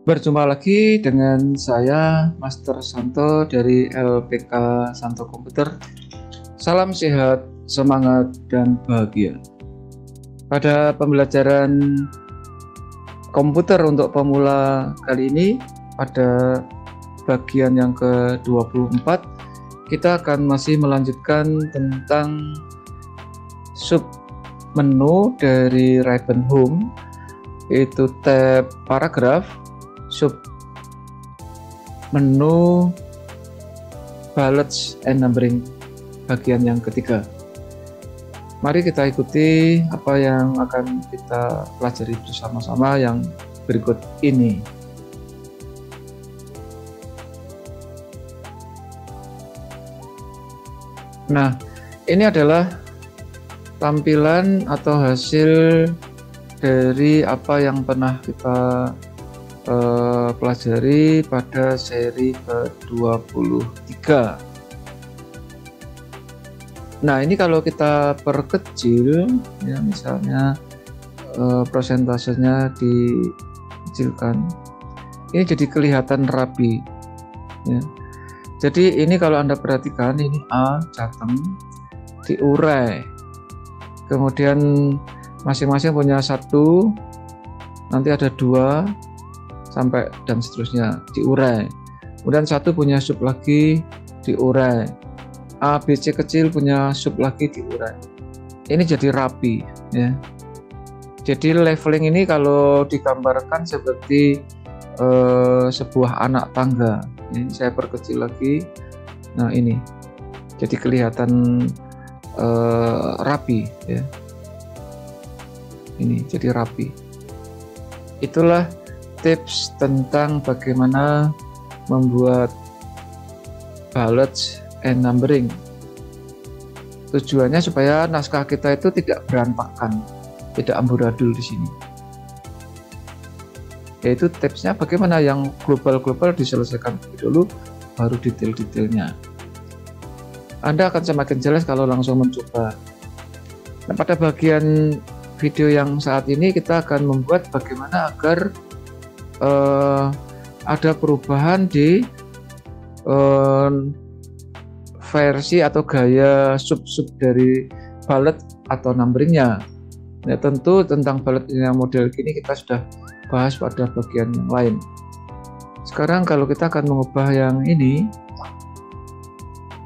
Berjumpa lagi dengan saya, Master Santo dari LPK Santo Komputer. Salam sehat, semangat, dan bahagia. Pada pembelajaran komputer untuk pemula kali ini, pada bagian yang ke-24, kita akan masih melanjutkan tentang sub menu dari Ribbon Home, yaitu tab paragraf, sub menu bullets and numbering bagian yang ketiga. Mari kita ikuti apa yang akan kita pelajari bersama-sama yang berikut ini. Nah, ini adalah tampilan atau hasil dari apa yang pernah kita pelajari pada seri ke-23. Nah, ini kalau kita perkecil ya, misalnya prosentasenya dikecilkan, ini jadi kelihatan rapi ya. Jadi ini kalau Anda perhatikan, ini A Jateng diurai, kemudian masing-masing punya satu, nanti ada dua sampai dan seterusnya diurai, kemudian satu punya sub lagi diurai, A, B, C kecil punya sub lagi diurai. Ini jadi rapi ya. Jadi leveling ini kalau digambarkan seperti sebuah anak tangga. Ini saya perkecil lagi. Nah, ini jadi kelihatan rapi ya. Ini jadi rapi. Itulah tips tentang bagaimana membuat bullets and numbering. Tujuannya supaya naskah kita itu tidak berantakan, tidak amburadul di sini. Yaitu tipsnya bagaimana yang global-global diselesaikan dulu, baru detail-detailnya. Anda akan semakin jelas kalau langsung mencoba. Nah, pada bagian video yang saat ini kita akan membuat bagaimana agar ada perubahan di versi atau gaya sub-sub dari bullet atau numberingnya. Ya, tentu tentang bullet yang model gini kita sudah bahas pada bagian yang lain. Sekarang kalau kita akan mengubah yang ini,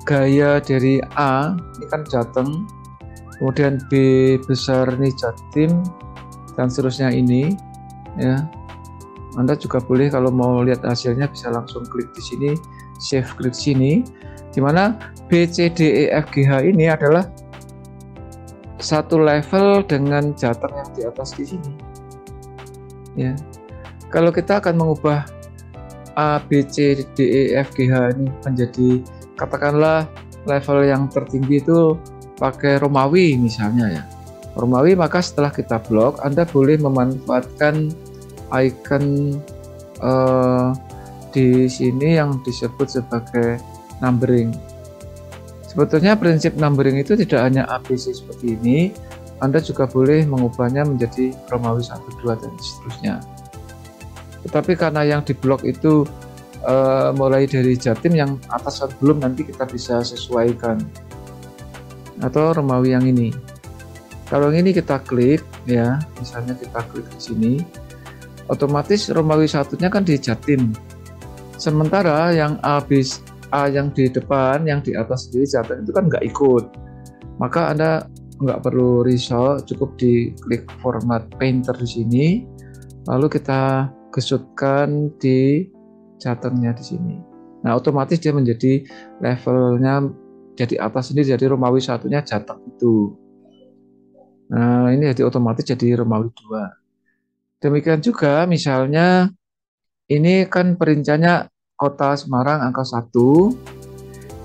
gaya dari A ini kan Jateng, kemudian B besar ini Jatim, dan seterusnya ini ya. Anda juga boleh kalau mau lihat hasilnya bisa langsung klik di sini, save klik sini, dimana B, C, D, E, F, G, H ini adalah satu level dengan Jateng yang di atas di sini. Ya, kalau kita akan mengubah A, B, C, D, E, F, G, H ini menjadi katakanlah level yang tertinggi itu pakai Romawi misalnya ya, Romawi, maka setelah kita blok, Anda boleh memanfaatkan icon di sini yang disebut sebagai numbering. Sebetulnya prinsip numbering itu tidak hanya ABC seperti ini, Anda juga boleh mengubahnya menjadi Romawi 1, 2 dan seterusnya. Tetapi karena yang di blok itu mulai dari Jatim, yang atas belum, nanti kita bisa sesuaikan, atau Romawi yang ini. Kalau yang ini kita klik ya, misalnya kita klik di sini, otomatis Romawi satunya kan di Jatim. Sementara yang A yang di depan, yang di atas sendiri Jatim itu kan nggak ikut. Maka Anda nggak perlu risau, cukup diklik format painter di sini, lalu kita gesutkan di Jatengnya di sini. Nah, otomatis dia menjadi levelnya jadi atas sendiri, jadi Romawi satunya Jateng itu. Nah, ini jadi otomatis jadi Romawi 2. Demikian juga misalnya ini kan perinciannya Kota Semarang angka 1.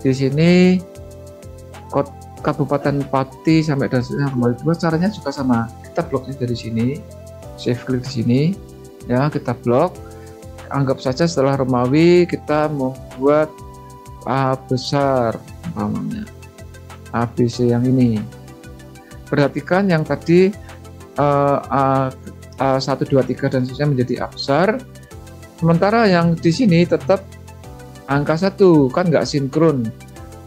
Di sini Kabupaten Pati sampai dan Romawi 2, caranya juga sama. Kita bloknya dari sini, save klik di sini. Ya, kita blok. Anggap saja setelah Romawi kita membuat A besar umpamanya. ABC yang ini. Perhatikan yang tadi A1, 2, 3 dan seterusnya menjadi A besar. Sementara yang di sini tetap angka 1 kan nggak sinkron,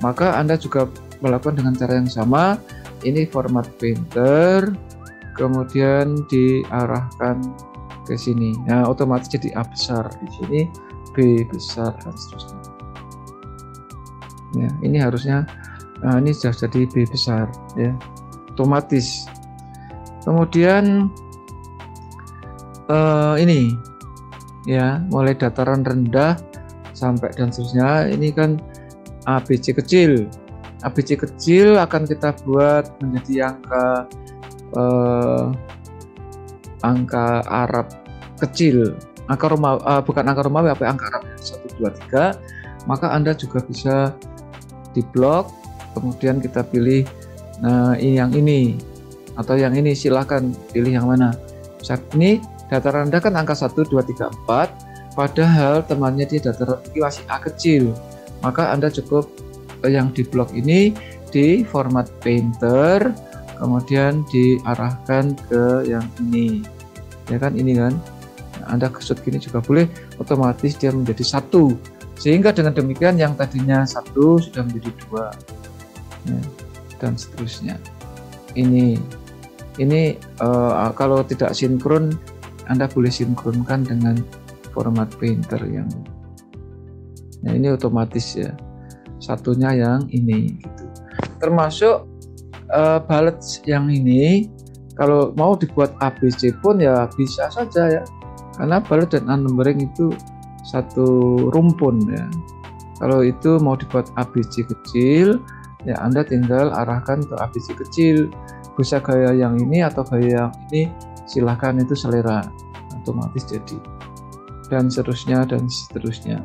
maka Anda juga melakukan dengan cara yang sama. Ini format painter, kemudian diarahkan ke sini. Nah, otomatis jadi A besar, di sini B besar dan seterusnya. Ya, ini harusnya ini sudah jadi B besar ya, otomatis. Kemudian ini ya, mulai dataran rendah sampai dan seterusnya. Ini kan ABC kecil. ABC kecil akan kita buat menjadi angka Arab kecil, angka Romawi, bukan angka Romawi, apa angka Arab 1, 2, 3. Maka Anda juga bisa di blok, kemudian kita pilih yang ini atau yang ini, silahkan pilih yang mana. Saat ini dataran rendah kan angka 1, 2, 3, 4, padahal temannya di dataran tinggi masih A kecil, maka Anda cukup yang di blok ini di format painter, kemudian diarahkan ke yang ini ya kan, ini kan. Anda kesut gini juga boleh, otomatis dia menjadi 1, sehingga dengan demikian yang tadinya 1 sudah menjadi 2 ya, dan seterusnya. Ini kalau tidak sinkron, Anda boleh sinkronkan dengan format painter yang ini otomatis ya, satunya yang ini gitu. Termasuk bullet yang ini kalau mau dibuat ABC pun ya bisa saja ya, karena bullet dan unnumbering itu satu rumpun ya. Kalau itu mau dibuat ABC kecil ya, Anda tinggal arahkan ke ABC kecil, bisa gaya yang ini atau gaya yang ini, silahkan, itu selera, otomatis jadi, dan seterusnya dan seterusnya.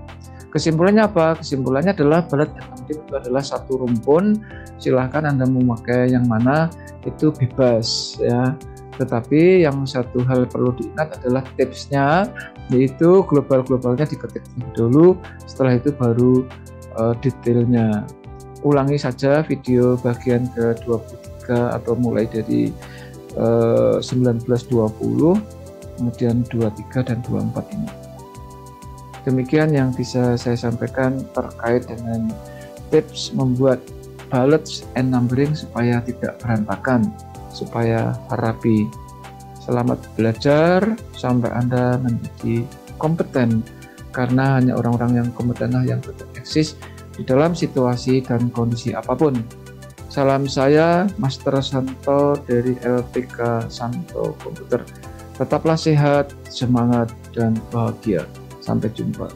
Kesimpulannya apa? Kesimpulannya adalah bullet dan unnumbering itu adalah satu rumpun, silahkan Anda mau pakai yang mana itu bebas ya. Tetapi yang satu hal perlu diingat adalah tipsnya, yaitu global-globalnya diketik dulu, setelah itu baru detailnya. Ulangi saja video bagian ke-23 atau mulai dari 19, 20, kemudian 23 dan 24 ini. Demikian yang bisa saya sampaikan terkait dengan tips membuat bullets and numbering supaya tidak berantakan, supaya rapi. Selamat belajar sampai Anda menjadi kompeten, karena hanya orang-orang yang kompetenlah yang tetap eksis di dalam situasi dan kondisi apapun. Salam saya, Master Santo dari LPK Santo Komputer. Tetaplah sehat, semangat, dan bahagia. Sampai jumpa.